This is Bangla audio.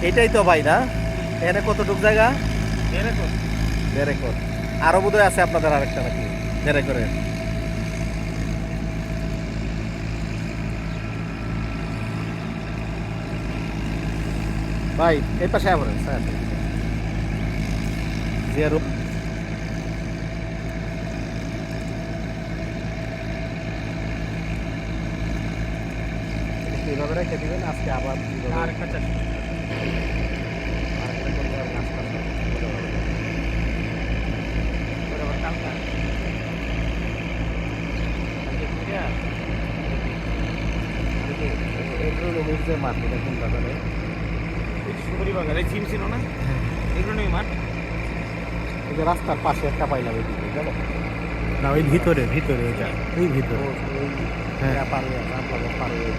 এটাই তো ভাই না? এখানে কতটুক জায়গা? এরকম 1.5 একর। আরো বোধহয় আছে আপনাদের আরেকটা নাকি? 1.5 একরের। ভাই এই পাশে আবার স্যার জিয়ারু এইভাবে রেখে দিবেন আজকে আবার আর একটা চাষ করে আবার কালকা কালকে ঘুরিয়া যে মাঠ এটা কোন বাজারে? এই যে সুন্দরী বাগান এই জিম ছিল না এগুলো নেই মাঠ এই যে রাস্তার পাশে একটা পাইলাম এদিকে জানো? না ওই ভিতরে ভিতরে ওইটা ওই ভিতরে ওই হ্যাঁ। পার হয়ে আছে আপনাদের পার হয়ে